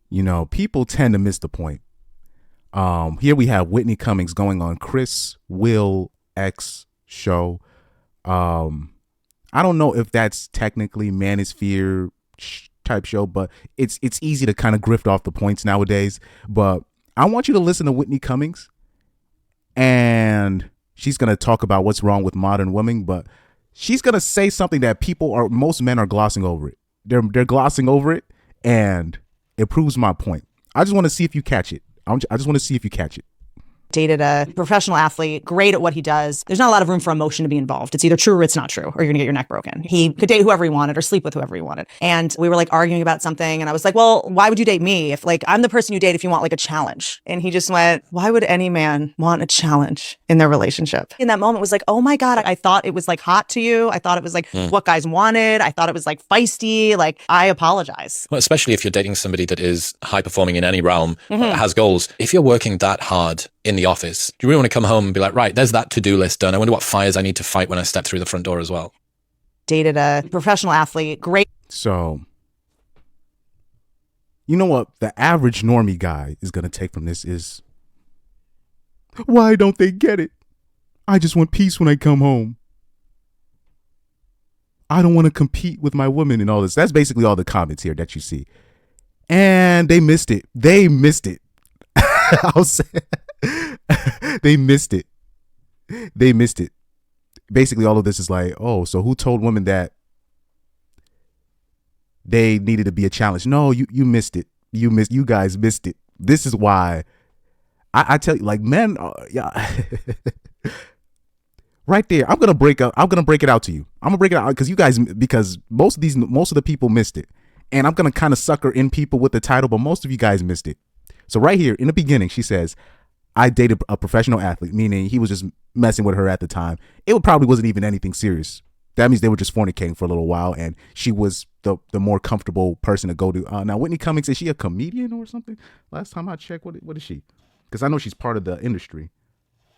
You know, people tend to miss the point. Here we have Whitney Cummings going on Chris Will X show. I don't know if that's technically manosphere type show, but it's easy to kind of grift off the points nowadays. But I want you to listen to Whitney Cummings, and she's gonna talk about what's wrong with modern women, but she's gonna say something that most men are glossing over it. They're glossing over it, and it proves my point. I just want to see if you catch it. I just want to see if you catch it. Dated a professional athlete, great at what he does. There's not a lot of room for emotion to be involved. It's either true or it's not true, or you're gonna get your neck broken. He could date whoever he wanted or sleep with whoever he wanted. And we were like arguing about something, and I was like, well, why would you date me if like I'm the person you date if you want like a challenge? And he just went, why would any man want a challenge in their relationship? In that moment, it was like, oh my God, I thought it was like hot to you. I thought it was like what guys wanted. I thought it was like feisty. Like, I apologize. Well, especially if you're dating somebody that is high performing in any realm, has goals. If you're working that hard in the office, do you really want to come home and be like, right, there's that to-do list done. I wonder what fires I need to fight when I step through the front door as well. Dated a professional athlete, great. So, you know what the average normie guy is going to take from this is, why don't they get it? I just want peace when I come home. I don't want to compete with my woman and all this. That's basically all the comments here that you see. And they missed it. They missed it. I'll say they missed it. They missed it. Basically, all of this is like, oh, so who told women that they needed to be a challenge? No, you missed it. You guys missed it. This is why I tell you, like, men, yeah. Right there. I'm gonna break it out to you. I'm gonna break it out because most of the people missed it. And I'm gonna kind of sucker in people with the title, but most of you guys missed it. So right here in the beginning, she says, I dated a professional athlete, meaning he was just messing with her at the time. It probably wasn't even anything serious. That means they were just fornicating for a little while, and she was the more comfortable person to go to. Now, Whitney Cummings, is she a comedian or something? Last time I checked, what is she? Because I know she's part of the industry.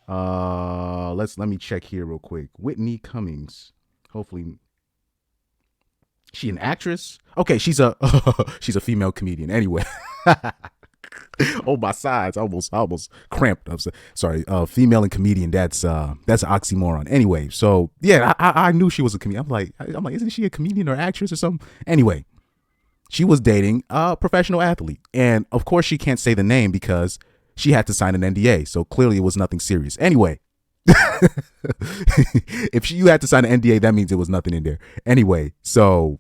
Let me check here real quick. Whitney Cummings. Hopefully, she an actress? Okay, she's a female comedian. Anyway. Oh, my sides, I almost cramped. I'm sorry. Female and comedian. That's an oxymoron. Anyway, so yeah, I knew she was a comedian. I'm like, isn't she a comedian or actress or something? Anyway, she was dating a professional athlete, and of course she can't say the name because she had to sign an NDA. So clearly it was nothing serious. Anyway, if you had to sign an NDA, that means it was nothing in there. Anyway, so,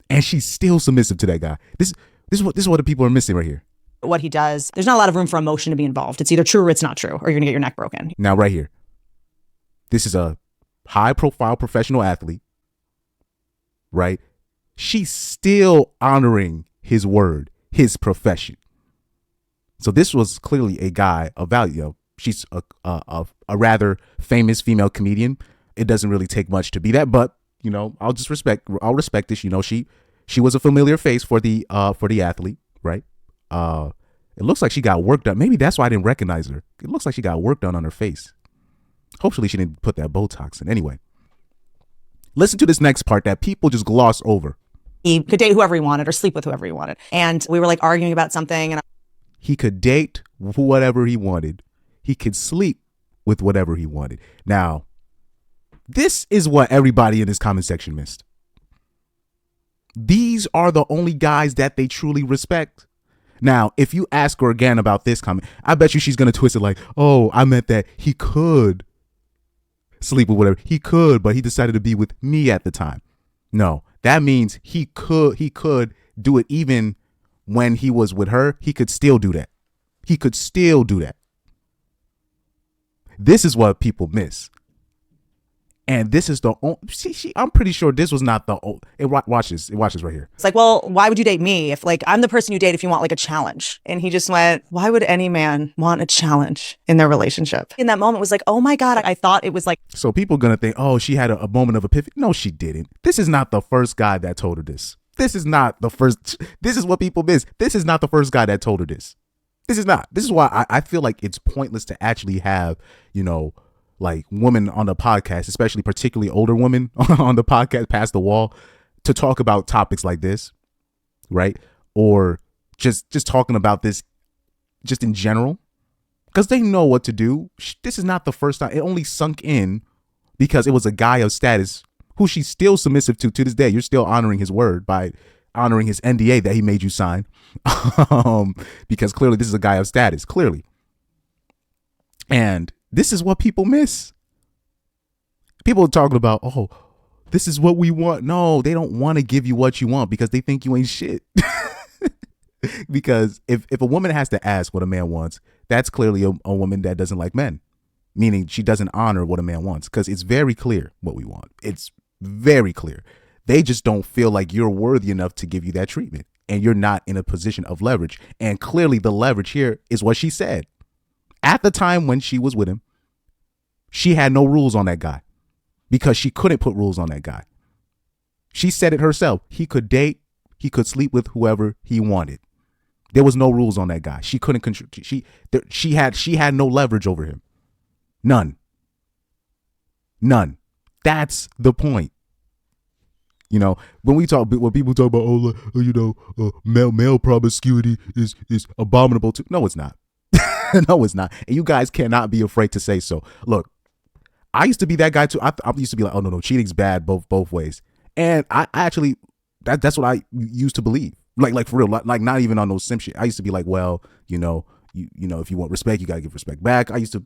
and she's still submissive to that guy. This is what the people are missing right here. What he does, there's not a lot of room for emotion to be involved. It's either true or it's not true, or you're gonna get your neck broken. Now, right here, this is a high-profile professional athlete, right? She's still honoring his word, his profession. So this was clearly a guy of value. She's a rather famous female comedian. It doesn't really take much to be that, but you know, I'll respect this. You know, she was a familiar face for the athlete, right? It looks like she got work done. Maybe that's why I didn't recognize her. It looks like she got work done on her face. Hopefully she didn't put that Botox in. Anyway, listen to this next part that people just gloss over. He could date whoever he wanted or sleep with whoever he wanted. And we were like arguing about something, and he could date whatever he wanted. He could sleep with whatever he wanted. Now, this is what everybody in this comment section missed. These are the only guys that they truly respect. Now, if you ask her again about this comment, I bet you she's going to twist it like, oh, I meant that he could sleep with whatever. He could, but he decided to be with me at the time. No, that means he could do it even when he was with her. He could still do that. He could still do that. This is what people miss. And this is the only, I'm pretty sure this was not the old. Watch this right here. It's like, well, why would you date me if like I'm the person you date if you want like a challenge? And he just went, why would any man want a challenge in their relationship? In that moment, it was like, oh my God, I thought it was like. So people gonna think, oh, she had a moment of epiphany. No, she didn't. This is not the first guy that told her this. This is not the first. This is what people miss. This is not the first guy that told her this. This is not. This is why I feel like it's pointless to actually have, you know, like women on the podcast, especially particularly older women on the podcast past the wall, to talk about topics like this, right? Or just talking about this just in general, because they know what to do. This is not the first time. It only sunk in because it was a guy of status who she's still submissive to this day. You're still honoring his word by honoring his NDA that he made you sign, because clearly this is a guy of status, clearly. And this is what people miss. People are talking about, oh, this is what we want. No, they don't want to give you what you want because they think you ain't shit. Because if a woman has to ask what a man wants, that's clearly a woman that doesn't like men, meaning she doesn't honor what a man wants, because it's very clear what we want. It's very clear. They just don't feel like you're worthy enough to give you that treatment, and you're not in a position of leverage. And clearly the leverage here is what she said. At the time when she was with him, she had no rules on that guy because she couldn't put rules on that guy. She said it herself. He could date, he could sleep with whoever he wanted. There was no rules on that guy. She couldn't control. She had no leverage over him. None. That's the point. You know, when people talk about, male promiscuity is abominable too. No, it's not. No, it's not. And you guys cannot be afraid to say so. Look, I used to be that guy too. I used to be like, oh no, cheating's bad both ways. And I actually, that's what I used to believe. Like for real, like not even on those sim shit. I used to be like, well, you know, if you want respect, you gotta give respect back. I used to,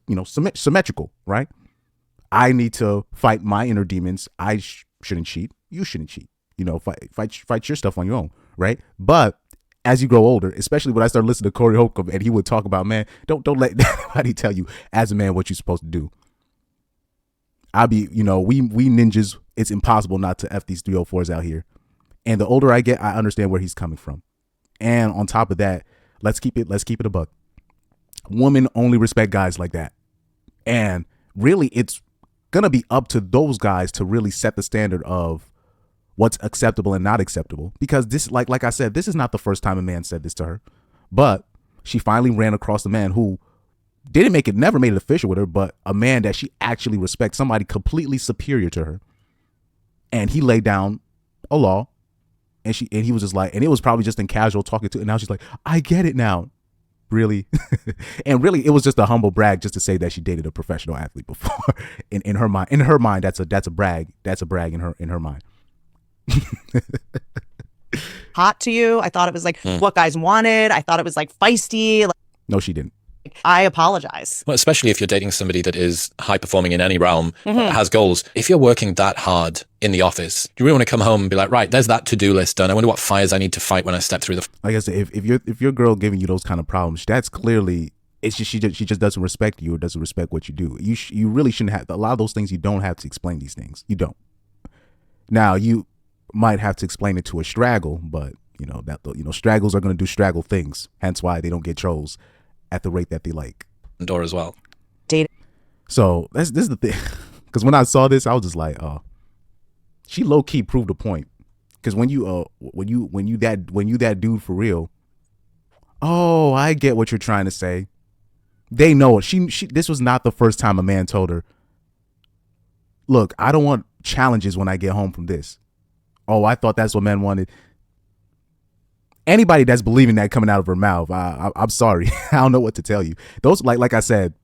symmetrical, right? I need to fight my inner demons. I shouldn't cheat. You shouldn't cheat. Fight your stuff on your own, right? But as you grow older, especially when I started listening to Corey Holcomb, and he would talk about, man, don't let anybody tell you as a man what you're supposed to do. We ninjas, it's impossible not to F these 304s out here. And the older I get, I understand where he's coming from. And on top of that, let's keep it a buck. Women only respect guys like that. And really, it's gonna be up to those guys to really set the standard of what's acceptable and not acceptable. Because this, like I said, this is not the first time a man said this to her. But she finally ran across a man who never made it official with her, but a man that she actually respects, somebody completely superior to her. And he laid down a law. And he was just like, and it was probably just in casual talking to, and now she's like, I get it now. Really? And really, it was just a humble brag just to say that she dated a professional athlete before. In her mind, that's a brag. That's a brag in her mind. Hot to you. I thought it was like what guys wanted. I thought it was like feisty. No, she didn't. I apologize. Well, especially if you're dating somebody that is high performing in any realm, has goals. If you're working that hard in the office, you really want to come home and be like, right, there's that to-do list done. I wonder what fires I need to fight when I step through the. Like I said, if your girl giving you those kind of problems, that's clearly, it's just she just doesn't respect you or doesn't respect what you do. You really shouldn't have a lot of those things. You don't have to explain these things. You don't. Now you might have to explain it to a straggle, but straggles are going to do straggle things. Hence why they don't get trolls at the rate that they like. Door as well. Dating. So this is the thing, because when I saw this, I was just like, oh, she low key proved a point. Because when you that dude for real, oh, I get what you're trying to say. They know it. She this was not the first time a man told her, look, I don't want challenges when I get home from this. Oh, I thought that's what men wanted. Anybody that's believing that coming out of her mouth, I'm sorry. I don't know what to tell you. Those, like I said,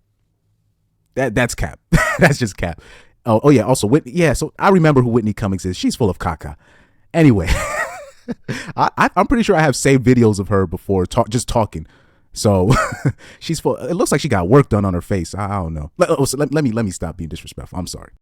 that's cap. That's just cap. Oh yeah. Also, Whitney. Yeah. So I remember who Whitney Cummings is. She's full of caca. Anyway, I'm pretty sure I have saved videos of her before just talking. So she's full. It looks like she got work done on her face. I don't know. Let me stop being disrespectful. I'm sorry.